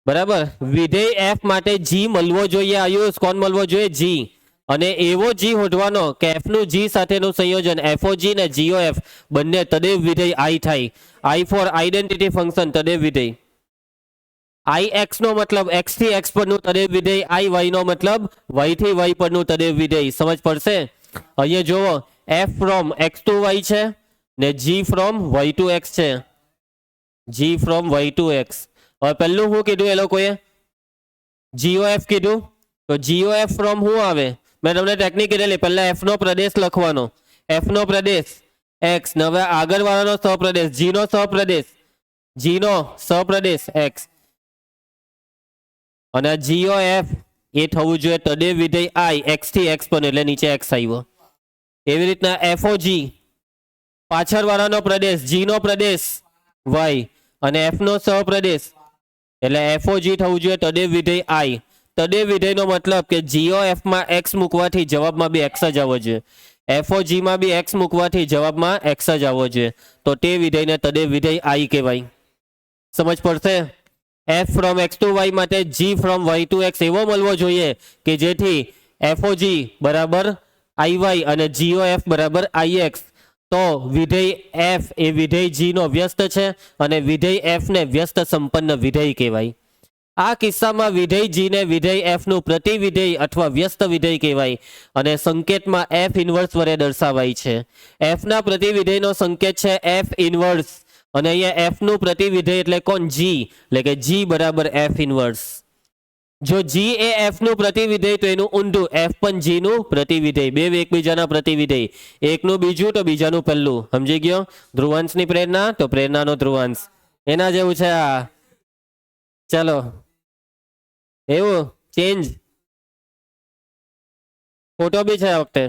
S1: બરાબર. વિધેય એફ માટે જી મળવો જોઈએ. આયુષ, કોણ મળવો જોઈએ? જી. અને એવો જી શોધવાનો કે એફ નું જી સાથેનું સંયોજન એફઓજી ને જીઓ એફ બંને તદેવ વિધેય આઈ થાય. આઈ ફોર આઈડેન્ટિટી ફંક્શન તદેવ વિધેય. આઈ એક્સ નો મતલબ એક્સ થી એક્સ પરનું તદેવ વિધેય. આઈ વાય નો મતલબ વાય થી વાય પરનું તદેવ વિધેય. સમજ પડશે? અહીંયા જુઓ, F from X to Y છે ને G from Y to X છે. G from Y to X. હવે પહેલું શું કીધું એ લોકોએ? જીઓ એફ કીધું. તો જીઓ એફ ફ્રોમ શું આવે? મેં તમને ટેકનિક કીધેલી. પહેલા એફ નો પ્રદેશ લખવાનો. એફ નો પ્રદેશ એક્સ. હવે આગળ વાળાનો સહપ્રદેશ જી નો સહપ્રદેશ. જી નો સહપ્રદેશ એક્સ. અને જીઓ એફ એ થવું જોઈએ તદેવ વિધેય આઈ એક્સ થી એક્સ પર, એટલે નીચે એક્સ આવ્યો. એવી રીતના એફઓજી પાછળ વાળાનો પ્રદેશ જી નો પ્રદેશ વાય અને એફ નો સહપ્રદેશ એટલે એફઓજી થવું જોઈએ તદેવ વિધેય આઈ. તદેવ વિધેયનો મતલબ કે જીઓ એફ માં એક્સ મૂકવાથી જવાબમાં બી એક્સ જ આવવો જોઈએ. એફઓજી માં બી એક્સ મૂકવાથી જવાબમાં એક્સ જ આવવો જોઈએ. તો તે વિધેયને તદેવ વિધેય આઈ કહેવાય. સમજ પડશે? F from X to Y માટે G from Y to X એવો મળવો જોઈએ કે જેથી એફઓજી બરાબર આઈ વાય અને જીઓ એફ બરાબર આઈ એક્સ. તો વિધેય એફ એ વિધેય જી નો વ્યસ્ત છે અને વિધેય એફ ને વ્યસ્ત સંપન્ન વિધેય કહેવાય. આ કિસ્સામાં વિધેય જી ને વિધેય એફ નું પ્રતિવિધેય અથવા વ્યસ્ત વિધેય કહેવાય. અને સંકેતમાં એફ ઇન્વર્સ વડે દર્શાવાય છે. એફ ના પ્રતિવિધેયનો સંકેત છે એફ ઇન્વર્સ. અને અહીંયા એફ નું પ્રતિવિધેય એટલે કોણ? જી. એટલે કે જી બરાબર એફ ઇન્વર્સ. જો જી એ એફ નું પ્રતિવિધેય તો એનું ઊંધું એફ પણ જી નું પ્રતિવિધેય. બે એકબીજાના પ્રતિવિધેય. એકનું બીજું તો બીજાનું પહેલું. સમજી ગયો? ધ્રુવાંશની પ્રેરણા તો પ્રેરણાનો ધ્રુવાંશ. એના જેવું છે આ. ચાલો એવું ચેન્જ ફોટો બી છે આ વખતે.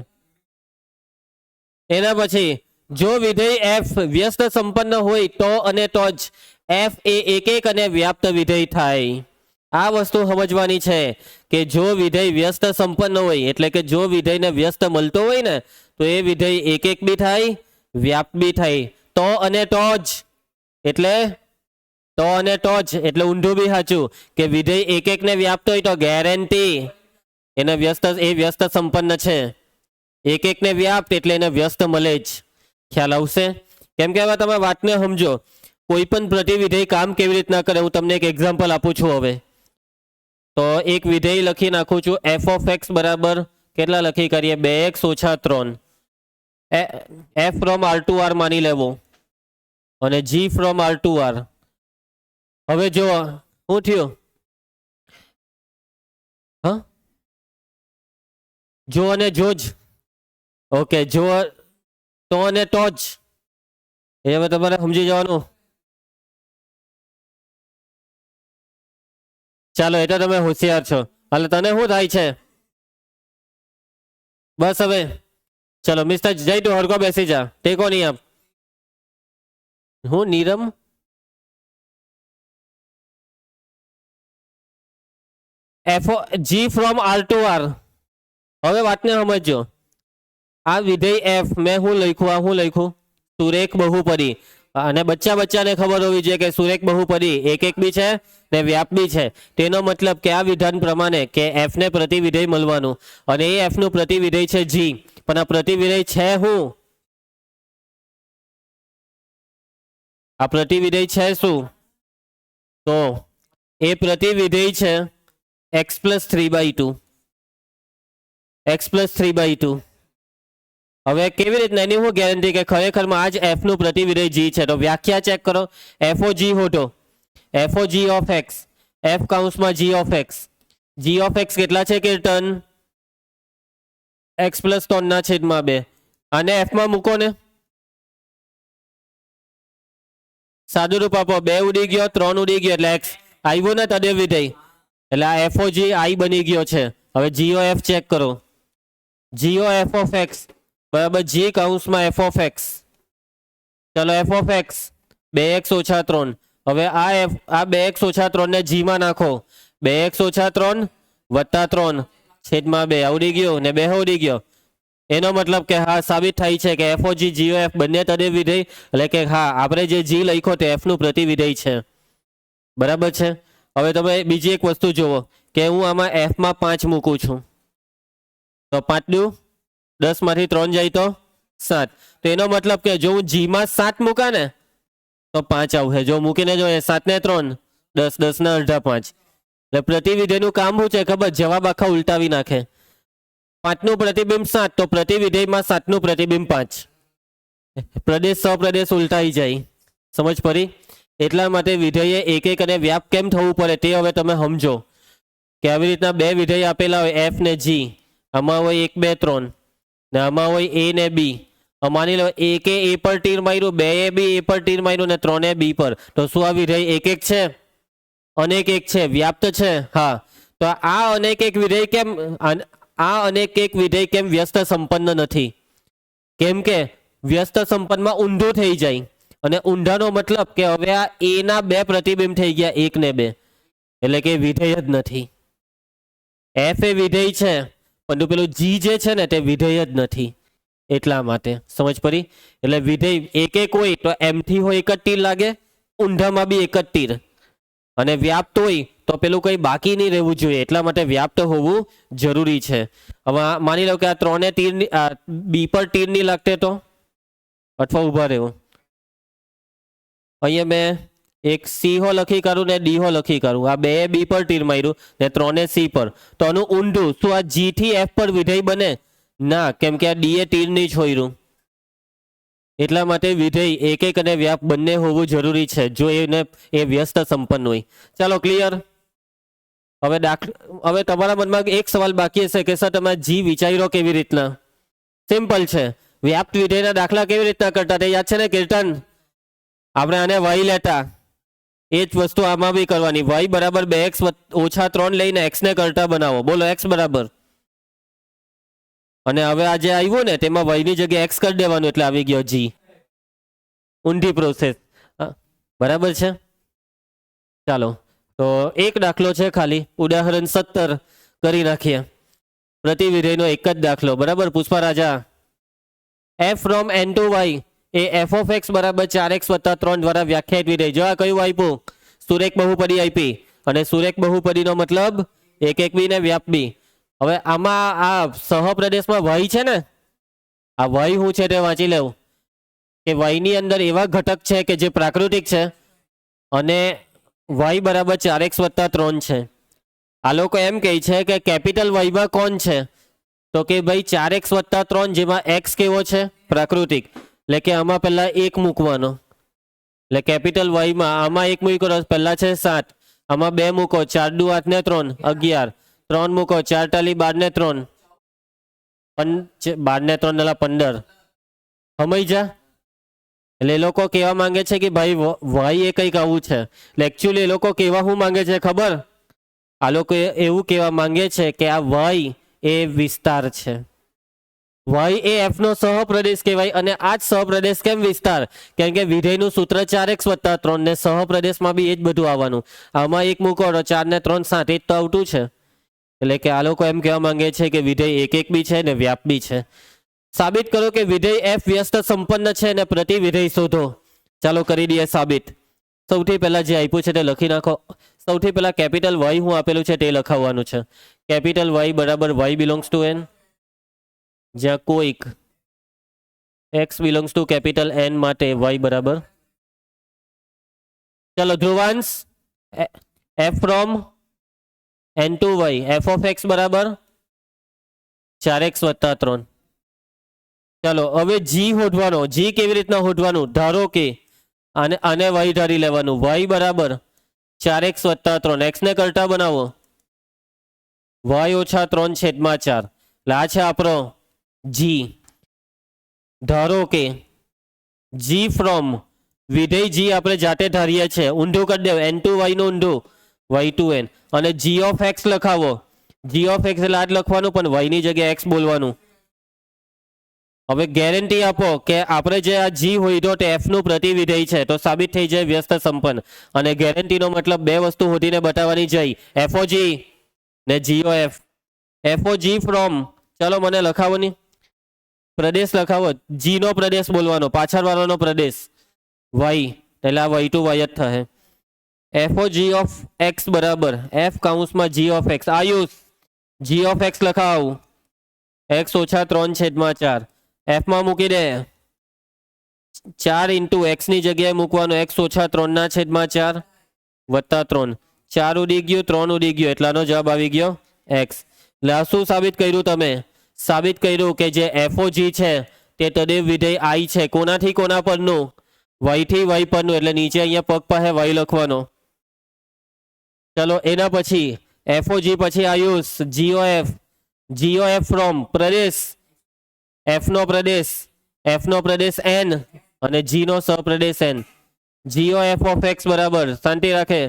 S1: એના પછી જો વિધેય એફ વ્યસ્ત સંપન્ન હોય તો અને તો જ એફ એ એક અને વ્યાપ્ત વિધેય થાય. આ વસ્તુ સમજવાની છે કે જો વિધેય વ્યસ્ત સંપન્ન હોય એટલે કે જો વિધેયને વ્યસ્ત મળતો હોય ને તો એ વિધેય એક બી થાય, વ્યાપ્ત બી થાય. તો અને તો જ એટલે તો અને તો જ એટલે ઊંધું બી સાચું કે વિધેય એક ને વ્યાપ્ત હોય તો ગેરંટી એને વ્યસ્ત એ વ્યસ્ત સંપન્ન છે. એક ને વ્યાપ્ત એટલે એને વ્યસ્ત મળે જ. ખ્યાલ આવશે? કેમ કે હવે તમે વાતને સમજો. કોઈ પણ પ્રતિવિધેય કામ કેવી રીતના કરે હું તમને એક એક્ઝામ્પલ આપું છું. હવે તો એક વિધેય લખી નાખું છું. એફ ઓફ એક્સ બરાબર કેટલા લખી કરીએ? 2x - 3. F from R to R માની લેવો અને G from R to R. હવે જો શું થયું? હા જો અને જો જ. ઓકે, જો તો અને તો જ. એ હવે તમારે સમજી જવાનું. ચાલો, એ તો તમે હોશિયાર છો. એટલે તને શું થાય છે? બસ હવે ચલો મિસ્ટર જય, તું હરકો બેસી જા. ટેકો નહીં આપ. હું નીરમ? F o G from R to R. હવે વાતને સમજો. આ વિધેય એફ મેં હું લખ્યું, આ હું લખ્યું? સુરેખ બહુપદી. અને બચ્ચાને ખબર હોવી જોઈએ કે સુરેખ બહુપદી એક એક બી છે ને વ્યાપ બી છે. તેનો મતલબ કે આ વિધાન પ્રમાણે કે એફ ને પ્રતિવિધેય મળવાનું, અને એ એફ નું પ્રતિવિધેય છે જી. પણ આ પ્રતિવિધેય છે હું? આ પ્રતિવિધેય છે શું? તો એ પ્રતિવિધેય છે એક્સ પ્લસ 3/2. X plus 3/2. હવે કેવી રીતના એની હું ગેરંટી કે ખરેખરમાં આ જ એફ નું પ્રતિવિધેય જી છે? તો વ્યાખ્યા ચેક કરો. એફઓ જી હોટો, f o g of x, f કાઉન્સમાં g of x. G of x કેટલા છે કીર્તન? X plus 3/2. અને એફમાં મૂકો ને, સાદું રૂપ આપો. 2 ઉડી ગયો, 3 ઉડી ગયો એટલે એક્સ આવ્યું ને તદેવ વિધેય. એટલે આ એફઓ જી આઈ બની ગયો છે. હવે જીઓ એફ ચેક કરો. જીઓ એફ ઓફ એક્સ બરાબર જી કાઉન્સમાં એફ ઓફ એક્સ. ચલો એફ ઓફ એક્સ 2x - 3. હવે આ 2x - 3 ને જી માં નાખો. 2x - 3 + 3 છેદમાં 2 આવડી ગયો ને 2 ઉડી ગયો. એનો મતલબ કે હા સાબિત થાય છે કે એફઓ જી જીઓ એફ બંને તદેવ વિધેય, એટલે કે હા આપણે જે જી લખ્યો તે એફ નું પ્રતિવિધેય છે. બરાબર છે. હવે તમે બીજી એક વસ્તુ જુઓ કે હું આમાં એફમાં 5 મૂકું છું તો 5 દુ 10 માંથી 3 જાય તો 7. તો એનો મતલબ કે જો હું જીમાં 7 મૂકા ને તો 5 આવશે. જો મૂકીને જો 7 ને 3 10, 10 ના અડધા 5. એટલે પ્રતિવિધેયનું કામ શું છે ખબર? જવાબ આખા ઉલટાવી નાખે. 5 નું પ્રતિબિંબ 7 તો પ્રતિવિધેયમાં 7 નું પ્રતિબિંબ 5. પ્રદેશ સપ્રદેશ ઉલટાઈ જાય. સમજ પડી? એટલા માટે વિધેય એક એક અને વ્યાપ કેમ થવું પડે તે હવે તમે સમજો. કે આવી રીતના બે વિધેય આપેલા હોય એફ ને જી, આમાં હોય 1 2 3 ને આમાં હોય એ ને બી. માની લો એકે એ પર તીર માર્યું, 2 એ બી એ પર તીર માર્યું ને 3 એ બી પર. તો શું આ વિધેય એક એક છે? અનેક એક છે. વ્યાપ્ત છે. હા. તો આ અનેક એક વિધેય કેમ વ્યસ્ત સંપન્ન નથી? કેમ કે વ્યસ્ત સંપન્નમાં ઊંધું થઈ જાય. અને ઊંધાનો મતલબ કે હવે આ એ ના 2 પ્રતિબિંબ થઈ ગયા, 1 ને 2. એટલે કે વિધેય જ નથી. એફ એ વિધેય છે પરંતુ પેલું જી જે છે ને તે વિધેય જ નથી. એટલા માટે સમજ પડી? એટલે વિધેય એક એક હોય તો એમ થી હોય એક જ તીર લાગે, ઊંધામાં બી એક જ તીર. અને વ્યાપ્ત હોય તો પેલું કંઈ બાકી નહીં રહેવું જોઈએ. એટલા માટે વ્યાપ્ત હોવું જરૂરી છે. હવે માની લો કે આ 3 તીર બી પર તીર નહીં લાગતે તો, અથવા ઊભા રહેવું. અહીંયા મેં એક સી હો લખી કાઢું ને ડી હો લખી કાઢું. આ 2 બી પર તીર માર્યું ને 3 સી પર. તો આનું ઊંધું શું આ જી થી એફ પર વિધેય બને? ના, કેમ કે આ ડી એ તીર નહીં છોડ્યું. એટલા માટે વિધેય એક એક અને વ્યાપ બંને હોવું જરૂરી છે જો એ વ્યસ્ત સંપન્ન હોય. ચાલો ક્લિયર? હવે તમારા મનમાં એક સવાલ બાકી હશે કે સર તમે જી વિચાર્યો કેવી રીતના? સિમ્પલ છે. વ્યાપ્ત વિધેયના દાખલા કેવી રીતના કરતા તે યાદ છે ને કીર્તન? આપણે આને વાય લેતા, એ જ વસ્તુ આમાં બી કરવાની. વાય બરાબર 2x - 3 લઈને x ને કરતા બનાવો. બોલો x બરાબર. અને હવે આ જે આવ્યું ને તેમાં y ની જગ્યાએ x કરી દેવાનું એટલે આવી ગયો જી. ઊંધી પ્રોસેસ. બરાબર છે. ચાલો તો એક દાખલો છે ખાલી, ઉદાહરણ 17 કરી નાખીએ. પ્રતિવિધેયનો એક જ દાખલો. બરાબર Pushpa Raja? f from n to y એ f ઓફ x બરાબર 4x + 3 દ્વારા વ્યાખ્યાયિત વિધેય. જો આ કયું આપ્યું? સુરેખ બહુપદી આપી. અને સુરેખ બહુપદીનો મતલબ એક એક બી ને વ્યાપ બી. હવે આમાં આ સહપ્રદેશમાં y છે ને, આ y શું છે તે વાંચી લેવું. કે y ની અંદર એવા ઘટક છે કે જે પ્રાકૃતિક છે અને y બરાબર 4x + 3 છે. આ લોકો એમ કહે છે કે કેપિટલ y માં કોણ છે? તો કે ભાઈ 4x + 3 જેમાં x કેવો છે? પ્રાકૃતિક. એટલે કે આમાં પહેલા 1 મૂકવાનો. એટલે કેપિટલ y માં આમાં 1 મૂકો પહેલા છે 7, આમાં 2 મૂકો 4 દુ 8 ને 3 11, 3 મૂકો 4 ટાલી 12 ને 3 12 ને 3 = 15 સમજ જા એટલે એ લોકો કહેવા માંગે છે કે ભાઈ વાય એ કંઈક આવું છે એટલે એકચ્યુઅલી એ લોકો કહેવા શું માંગે છે ખબર આ લોકો એવું કહેવા માંગે છે કે આ વાય એ વિસ્તાર છે વાય એ એફ નો સહપ્રદેશ કહેવાય અને આ જ સહપ્રદેશ કેમ વિસ્તાર કેમ કે વિધેયનું સૂત્ર 4x + 3 ને સહપ્રદેશમાં બી એ જ બધું આવવાનું આમાં એક મૂકો તો 4 ને 3 7 એ જ તો આવતું છે એટલે કે આ લોકો એમ કહેવા માંગે છે કે વિધેય એક બી છે ને વ્યાપ બી છે સાબિત કરો કે વિધેય એફ વ્યસ્ત સંપન્ન છે અને પ્રતિ વિધેય શોધો ચાલો કરી દઈએ સાબિત સૌથી પહેલા જે આપ્યું છે તે લખી નાખો સૌથી પહેલા કેપિટલ વાય હું આપેલું છે તે લખાવવાનું છે કેપિટલ વાય બરાબર વાય બિલોંગ્સ ટુ એન જ્યાં કોઈક x belongs to capital N માટે વાય બરાબર ચલો Dhruvansh f from N to Y f of x બરાબર 4x + 3 ચલો હવે જી શોધવાનો જી કેવી રીતના શોધવાનું ધારો કે આને વાય ધારી લેવાનું વાય બરાબર 4x + 3 એક્સ ને કરતા બનાવો વાય ઓછા 3/4 એટલે આ છે આપણો જી ધારો કે જી ફ્રોમ વિધેય જી આપણે જાતે ધારીએ છીએ ઊંધું કરી દેવું એન ટુ વાય નું ઊંધું વાય ટુ એન અને જી ઓફ એક્સ લખાવો જી ઓફ એક્સ એટલે આ જ લખવાનું પણ વાય ની જગ્યાએ એક્સ બોલવાનું હવે ગેરંટી આપો કે આપણે જે આ જી હોય તે એફ નું પ્રતિ વિધેય છે તો સાબિત થઈ જાય વ્યસ્ત સંપન્ન અને ગેરંટીનો મતલબ બે વસ્તુ શોધીને બતાવવાની જાય એફઓ જી ને GOF FO G from ચલો મને લખાવો ની પ્રદેશ લખાવો જી નો પ્રદેશ બોલવાનો પાછળ વાળાનો પ્રદેશ વાય એટલે આ વાય ટુ વાય જ થશે એફઓ જી ઓફ એક્સ બરાબર એફ કાઉન્સમાં g of x Ayush g of x લખાવું એક્સ ઓછા 3/4 એફમાં મૂકી દે 4 × એક્સ ની જગ્યાએ મૂકવાનો એક્સ ઓછા 3/4 વત્તા 3 4 ઉડી ગયું 3 ઉડી ગયું એટલાનો જવાબ આવી ગયો એક્સ એટલે આ શું સાબિત કર્યું તમે સાબિત કર્યું કે જે એફઓજી છે તે તદેવ વિધેય આઈ છે કોનાથી કોના પરનું વાય થી વાય પરનું એટલે નીચે અહીંયા પગ પાસે વાય લખવાનો ચલો એના પછી એફઓજી પછી આયુષ જીઓ એફ ફ્રોમ પ્રદેશ એફ નો પ્રદેશ એન અને જી નો સહપ્રદેશ N g o f of x બરાબર શાંતિ રાખે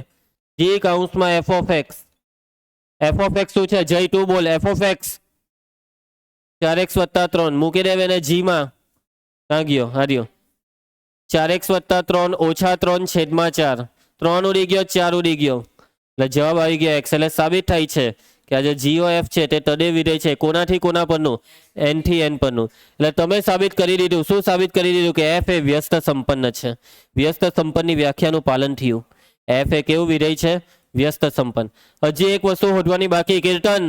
S1: જી કાઉન્સમાં એફ ઓફ એક્સ શું છે જય તું બોલ એફ ઓફ એક્સ 4x + 3 મૂકી દેવે ને જી માં ક્યાં ગયો હાર્યો 4x + 3 ઓછા 3/4 3 ઉડી ગયો 4 ઉડી ગયો એટલે જવાબ આવી ગયો એક્સ એટલે સાબિત થાય છે કે આ જે જીઓ એફ છે તે તદેવ વિધેય છે કોનાથી કોના પરનું એન થી એન પરનું એટલે તમે સાબિત કરી દીધું શું સાબિત કરી દીધું કે એફ એ વ્યસ્ત સંપન્ન છે વ્યસ્ત સંપન્નની વ્યાખ્યાનું પાલન થયું એફ એ કેવું વિધેય છે વ્યસ્ત સંપન્ન હજી એક વસ્તુ શોધવાની બાકી કીર્તન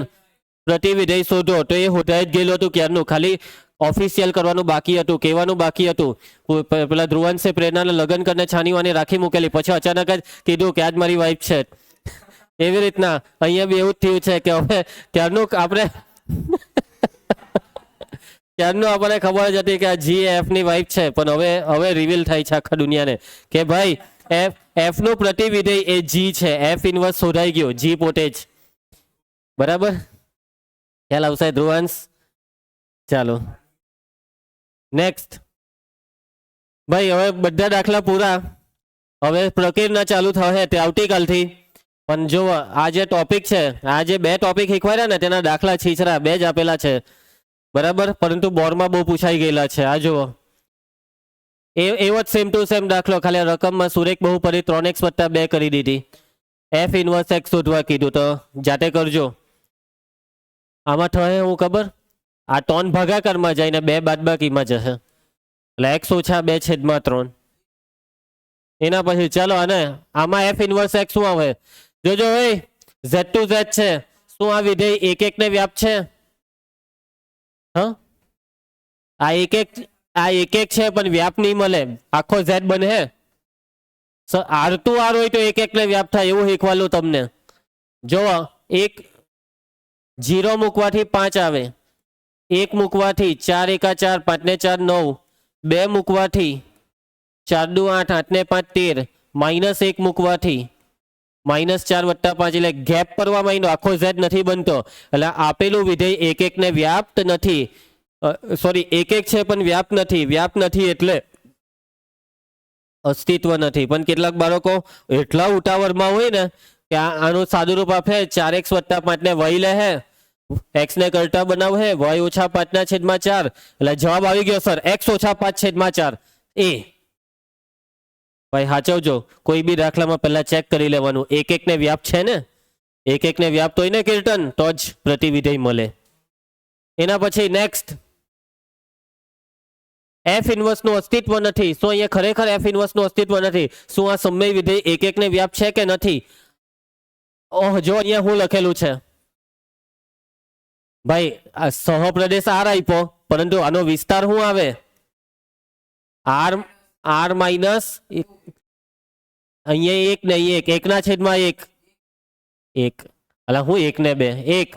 S1: પ્રતિ વિધેય શોધો તો એ શોધાઈ જ ગયેલું હતું ક્યારનું ખાલી ઓફિશિયલ કરવાનું બાકી હતું કહેવાનું બાકી હતું પેલા ધ્રુવાંશે પ્રેરણાને લગ્ન કરીને છાનીવાની રાખી મૂકેલી પછી અચાનક જ કીધું કે આજ મારી વાઈફ છે એવી રીતના અહીંયા બી એવું જ થયું છે કે હવે ક્યારનું આપણને ખબર જ હતી કે આ જી એફ ની વાઈફ છે પણ હવે રિવીલ થાય છે આખા દુનિયાને કે ભાઈ એફ નું પ્રતિ વિધેય એ જી છે એફ ઇનવર્સ શોધાઈ ગયો જી પોતે જ બરાબર ખ્યાલ આવશે ધ્રુવાંશ ચાલો નેક્સ્ટ ભાઈ હવે બધા દાખલા પૂરા હવે પ્રકીર્ણા ચાલુ થશે તે આવતીકાલથી પણ જો આ જે ટોપિક છે આ જે બે ટોપિક શીખવાડ્યા ને તેના દાખલા છીછરા બે જ આપેલા છે બરાબર પરંતુ બોર્ડમાં બહુ પૂછાઈ ગયેલા છે આ જુઓ એવો જ સેમ ટુ સેમ દાખલો ખાલી રકમમાં સુરેખ બહુપદી 3x + 2 કરી દીધી એફ ઇનવર્સ એક્સ શોધવા કીધું તો જાતે કરજો આમાં થશે હું ખબર આ 3 ભાગાકારમાં જઈને 2 બાદબાકીમાં જશે એટલે એક્સ ઓછા 2/3 એના પછી ચાલો અને આમાં એફ ઇનવર્સ એક્સ શું આવે જોજો એ ઝેડ ટુ ઝેડ છે શું આ વિધેય એક ને વ્યાપ છે હા આ એક છે પણ વ્યાપ નહીં મળે આખો ઝેડ બને આર ટુ આર હોય તો એક ને વ્યાપ થાય એવું શીખવાલું તમને જો એક 0 મૂકવાથી 5 આવે 1 મૂકવાથી 4 × 4 5 ને 4 9 2 મૂકવાથી 4 × 2 8 8 ને 5 13 -1 મૂકવાથી -4 + 5 એટલે ગેપ પડવા માંડ્યો, આખો z નથી બનતો એટલે આપેલું વિધેય એક એકને વ્યાપ્ત નથી, સોરી એક એક છે પણ વ્યાપ્ત નથી એટલે અસ્તિત્વ નથી. પણ કેટલાક બાળકો એટલા ઉતાવળમાં હોય ને કે આનું સાદુરૂપ આપે 4x + 5 ને વહી લે હે, x ને કરતા બનાવ હે y - 5/4 એટલે જવાબ આવી ગયો સર x - 5/4 એ. ભાઈ સાચવજો, કોઈ બી દાખલામાં પહેલા ચેક કરી લેવાનું એક એકને વ્યાપ્ત છે ને, એક એકને વ્યાપ્ત હોય ને કીર્તન તો જ પ્રતિવિધેય મળે. એના પછી નેક્સ્ટ એફ ઇન્વર્સનું અસ્તિત્વ નથી. શું અહીંયા ખરેખર એફ ઇન્વર્સનું અસ્તિત્વ નથી? શું આ સમય વિધેય એક એકને વ્યાપ્ત છે કે નથી? ઓહ, જો અહીંયા હું લખેલું છે ભાઈ, આ સહપ્રદેશ આર આપ્યો પરંતુ આનો વિસ્તાર શું આવે? r માઇનસ અહીંયા એક ને અહીંયા એક, એકના છેદમાં એક એટલે હું એક ને બે એક.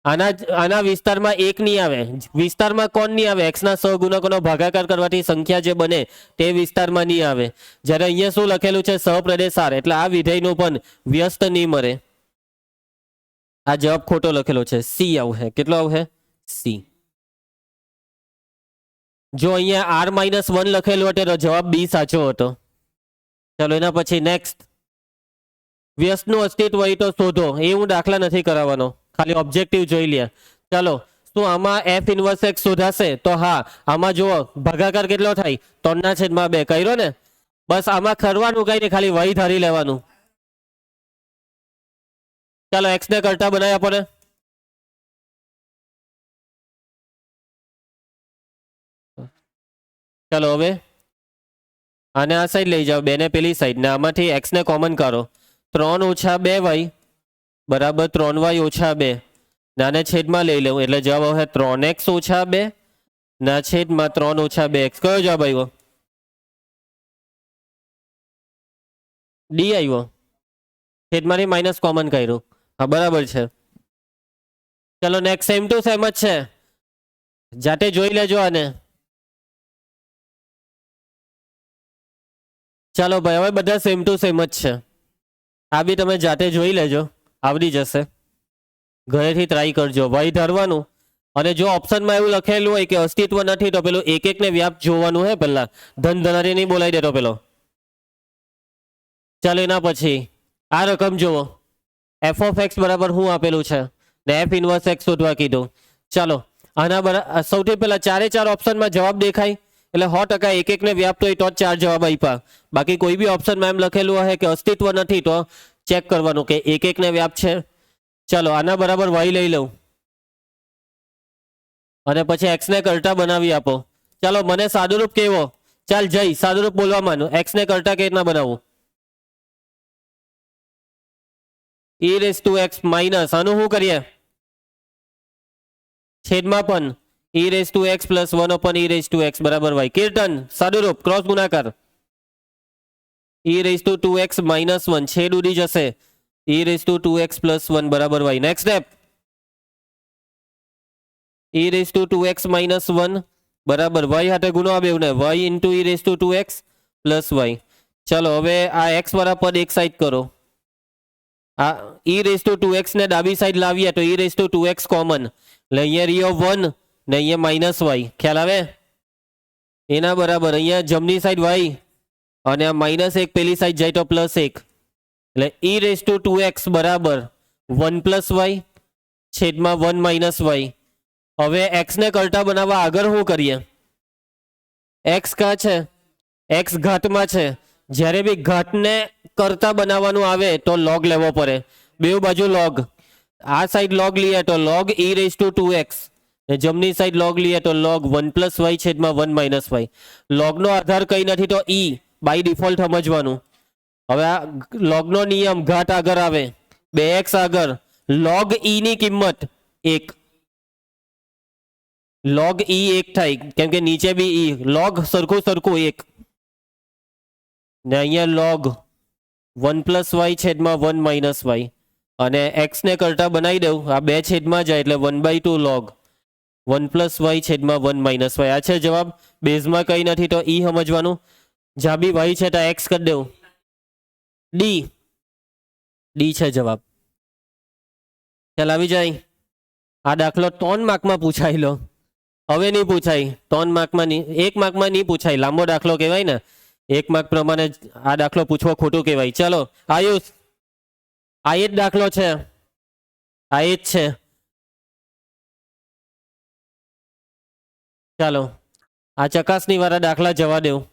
S1: આના વિસ્તારમાં એક નહીં આવે, વિસ્તારમાં કોણ નહીં આવે? x ના સહગુણકોનો ભાગાકાર કરવાથી સંખ્યા જે બને તે વિસ્તારમાં નહીં આવે. જ્યારે અહીંયા શું લખેલું છે? સહપ્રદેશ આર, એટલે આ વિધેયનું પણ વ્યસ્ત નહીં મળે. આ જવાબ ખોટો લખેલો છે, સી આવશે. કેટલો આવશે? સી. જો અહીંયા r-1 લખેલું હતો તો જવાબ બી સાચો હતો. ચલો એના પછી નેક્સ્ટ, વ્યસ્તનું અસ્તિત્વ હોય તો શોધો. એ હું દાખલા નથી કરાવવાનો, ખાલી ઓબ્જેક્ટિવ જોઈ લે. ચાલો, શું આમાં એફ ઇન્વર્સ એક્સ શોધાશે? તો હા. આમાં જુઓ ભાગાકાર કેટલો થાય? 3/2 કર્યો ને. બસ આમાં કરવાનું કઈ નહીં, ખાલી વહી ધારી લેવાનું. ચાલો એક્સ ને કરતા બનાવી આપો ને. ચાલો હવે આને આ સાઈડ લઈ જાઓ, 2 ને પેલી સાઈડ, ને આમાંથી એક્સ ને કોમન કરો. 3 - 2y બરાબર 3y - 2. નાને છેદમાં લઈ લઉં એટલે જવાબ આવશે 3x - 2 ના છેદમાં 3 - 2x. કયો જવાબ આવ્યો? ડી આવ્યો. છેદમાંથી માઇનસ કોમન કર્યું. હા બરાબર છે. ચલો નેક્સ્ટ, સેમ ટુ સેમ જ છે, જાતે જોઈ લેજો આને. ચાલો ભાઈ, હવે બધા સેમ ટુ સેમ જ છે. આ બી તમે જાતે જોઈ લેજો, આવડી જશે. ઘરેથી ટ્રાય કરજો, ભાઈ ધરવાનું. અને જો ઓપ્શનમાં એવું લખેલું હોય કે અસ્તિત્વ નથી તો પેલું એક એકને વ્યાપ્ત જોવાનું હે પહેલા, ધન ધનારી નહીં બોલાવી દેતો પેલો. ચાલો એના પછી આ રકમ જુઓ, એફ ઓફ એક્સ બરાબર શું આપેલું છે ને એફ ઇન્વર્સ એક્સ શોધવા કીધું. ચાલો આના બરાબર સૌથી પહેલા 4 ઓપ્શનમાં જવાબ દેખાય એટલે 100% એક એકને વ્યાપ્ત હોય તો જ 4 જવાબ આપ્યા. બાકી કોઈ બી ઓપ્શનમાં એમ લખેલું હશે કે અસ્તિત્વ નથી તો ચેક કરવાનું કે એક એકને વ્યાપ્ત છે. ચાલો આના બરાબર y લઈ લઉં અને પછી x ને કરતા બનાવી આપો. ચાલો મને સાદુરૂપ કેવો? ચાલ જય સાદુરૂપ બોલવા માંડો. x ને કરતા કેવી રીતના બનાવવું? e⁻x માઇનસ આનું શું કરીએ? છેદમાં પણ e⁻x પ્લસ 1/e⁻x બરાબર y. કીર્તન સાદુરૂપ ક્રોસ ગુણાકાર. e⁻x -1 છેદ ઉડી જશે, e⁻x પ્લસ 1 બરાબર y. નેક્સ્ટ સ્ટેપ, e⁻x -1 બરાબર y હાથે ગુણો આ બેવને, y into e⁻x plus y. ચાલો હવે આ x વાળા પદ એક સાઈડ કરો. આ e⁻x ને ડાબી સાઈડ લાવીએ તો e⁻x કોમન, એટલે અહીંયા રી ઓફ 1 ને અહીંયા માઇનસ y. ખ્યાલ આવે? એના બરાબર અહીંયા જમણી સાઈડ y અને આ -1 પેલી સાઈડ જાય તો +1, એટલે e⁻x બરાબર 1 પ્લસ y છેદમાં 1 માઇનસ y. હવે x ને કરતા બનાવવા આગળ શું કરીએ? x કા છે? x ઘાતમાં છે. જ્યારે બી ઘાતને કરતા બનાવવાનું આવે તો log લેવો પડે, બે બાજુ log. આ સાઈડ log લઈએ તો log e⁻x, જમણી સાઈડ log લઈએ તો log 1 પ્લસ y છેદમાં 1 માઇનસ y. logનો આધાર કઈ નથી તો e બાય ડિફોલ્ટ સમજવાનું. હવે આ logનો નિયમ ઘાત આગળ આવે, 2x આગળ, log e ની કિંમત 1, log e 1 થાય કેમ કે નીચે બી e, log સરખું 1 ને અહીંયા log 1 પ્લસ y છેદમાં 1 માઇનસ y. અને x ને કરતા બનાવી દઉં, આ 2 છેદમાં જાય એટલે 1/2 log 1 પ્લસ y છેદમાં 1 માઇનસ y. આ છે જવાબ. બેઝમાં કંઈ નથી તો e સમજવાનું. જ્યાં બી y છે ત્યાં x કરી દઉં. ડી ડી છે જવાબ. ચાલ આવી જાય. આ દાખલો 3 માર્કમાં પૂછાયેલો, હવે નહીં પૂછાય. 3 માર્કમાં નહીં, 1 માર્કમાં નહીં પૂછાય. લાંબો દાખલો કહેવાય ને, 1 માર્ક પ્રમાણે આ દાખલો પૂછવો ખોટું કહેવાય. ચલો આયુષ, આ એ જ દાખલો છે, આ એ જ છે. ચાલો આ ચકાસણી વાળા દાખલા જવા દેવું.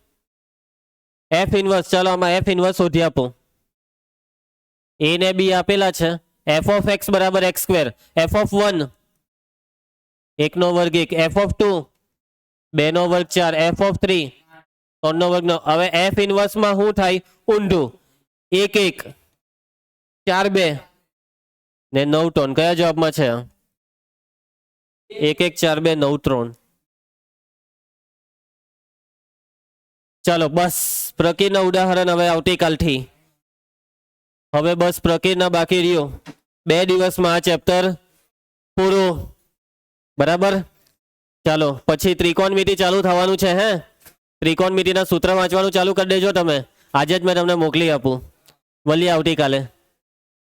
S1: એફ ઇનવર્સ, ચાલો આમાં એફ ઇનવર્સ શોધી આપો. એ ને બી આપેલા છે. એફ ઓફ એક્સ બરાબર એક્સ સ્ક્વેર, એફ ઓફ 1 1 નો વર્ગ 1, એફ ઓફ 2 2 નો વર્ગ 4, એફ ઓફ 3 3 નો વર્ગ 9. હવે એફ ઇનવર્સમાં શું થાય? ઊંધું. 1 1 4 2 ને 9 3. કયા જવાબમાં છે? 1 1 4 2 9 3. ચાલો બસ પ્રકીર્ણના ઉદાહરણ હવે આવતીકાલથી. હવે બસ પ્રકીર્ણના બાકી રહ્યો. 2 દિવસમાં આ ચેપ્ટર પૂરું. બરાબર. ચાલો પછી ત્રિકોણમિતિ ચાલુ થવાનું છે. હે, ત્રિકોણમિતિના સૂત્ર વાંચવાનું ચાલુ કરી દેજો તમે. આજે જ મેં તમને મોકલી આપું. મળીએ આવતીકાલે.